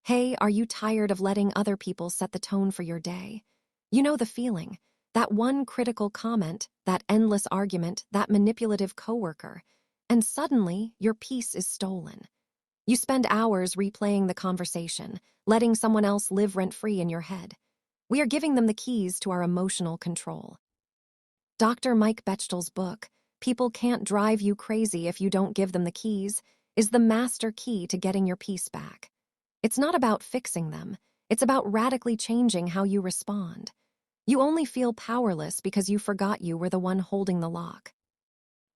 Hey, are you tired of letting other people set the tone for your day? You know the feeling. That one critical comment, that endless argument, that manipulative coworker. And suddenly, your peace is stolen. You spend hours replaying the conversation, letting someone else live rent-free in your head. We are giving them the keys to our emotional control. Dr. Mike Bechtel's book, People Can't Drive You Crazy If You Don't Give Them the Keys, is the master key to getting your peace back. It's not about fixing them. It's about radically changing how you respond. You only feel powerless because you forgot you were the one holding the lock.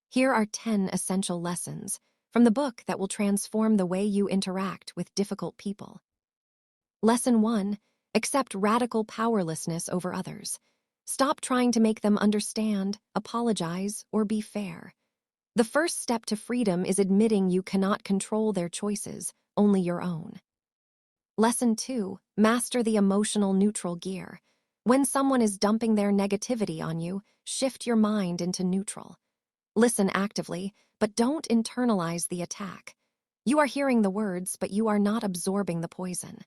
Here are 10 essential lessons from the book that will transform the way you interact with difficult people. Lesson 1. Accept radical powerlessness over others. Stop trying to make them understand, apologize, or be fair. The first step to freedom is admitting you cannot control their choices, only your own. Lesson 2. Master the emotional neutral gear. When someone is dumping their negativity on you, shift your mind into neutral. Listen actively, but don't internalize the attack. You are hearing the words, but you are not absorbing the poison.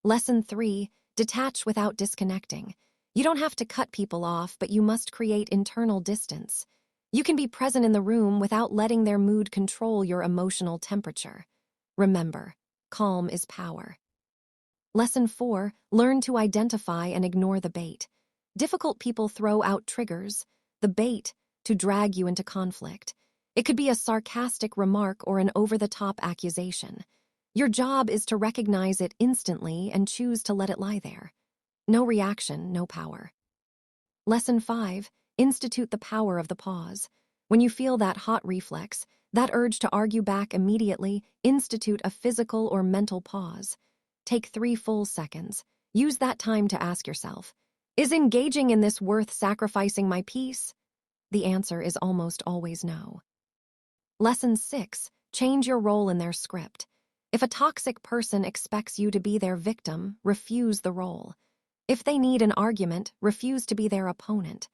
Lesson 3. Detach without disconnecting. You don't have to cut people off, but you must create internal distance. You can be present in the room without letting their mood control your emotional temperature. Remember, calm is power. Lesson 4. Learn to identify and ignore the bait. Difficult people throw out triggers, the bait, to drag you into conflict. It could be a sarcastic remark or an over-the-top accusation. Your job is to recognize it instantly and choose to let it lie there. No reaction, no power. Lesson 5. Institute the power of the pause. When you feel that hot reflex, that urge to argue back immediately, institute a physical or mental pause. Take 3 full seconds. Use that time to ask yourself, is engaging in this worth sacrificing my peace? The answer is almost always no. Lesson 6. Change your role in their script. If a toxic person expects you to be their victim, refuse the role. If they need an argument, refuse to be their opponent.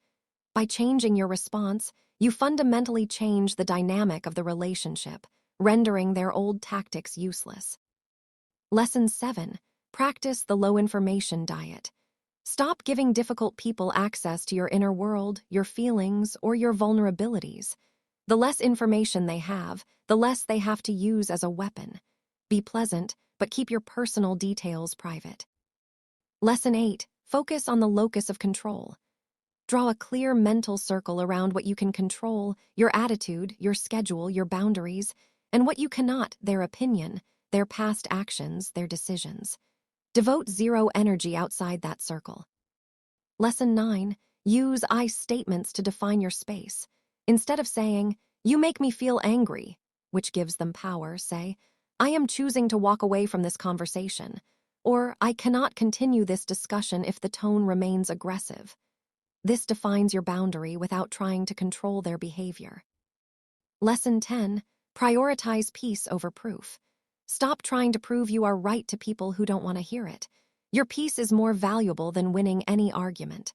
By changing your response, you fundamentally change the dynamic of the relationship, rendering their old tactics useless. Lesson 7. Practice the low-information diet. Stop giving difficult people access to your inner world, your feelings, or your vulnerabilities. The less information they have, the less they have to use as a weapon. Be pleasant, but keep your personal details private. Lesson 8. Focus on the locus of control. Draw a clear mental circle around what you can control, your attitude, your schedule, your boundaries, and what you cannot, their opinion, their past actions, their decisions. Devote zero energy outside that circle. Lesson 9. Use I statements to define your space. Instead of saying, "You make me feel angry," which gives them power, say, "I am choosing to walk away from this conversation," or "I cannot continue this discussion if the tone remains aggressive." This defines your boundary without trying to control their behavior. Lesson 10. Prioritize peace over proof. Stop trying to prove you are right to people who don't want to hear it. Your peace is more valuable than winning any argument.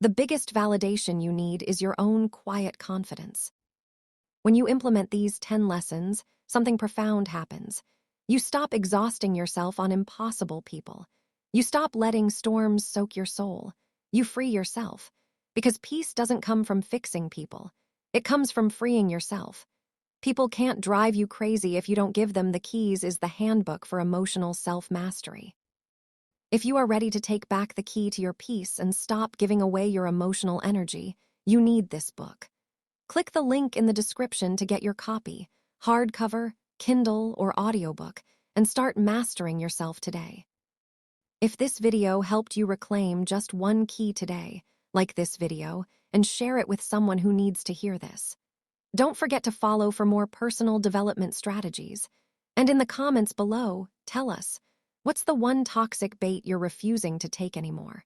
The biggest validation you need is your own quiet confidence. When you implement these 10 lessons, something profound happens. You stop exhausting yourself on impossible people. You stop letting storms soak your soul. You free yourself. Because peace doesn't come from fixing people. It comes from freeing yourself. People Can't Drive You Crazy If You Don't Give Them the Keys is the handbook for emotional self-mastery. If you are ready to take back the key to your peace and stop giving away your emotional energy, you need this book. Click the link in the description to get your copy, hardcover, Kindle, or audiobook, and start mastering yourself today. If this video helped you reclaim just one key today, like this video and share it with someone who needs to hear this. Don't forget to follow for more personal development strategies. And in the comments below, tell us, what's the one toxic bait you're refusing to take anymore?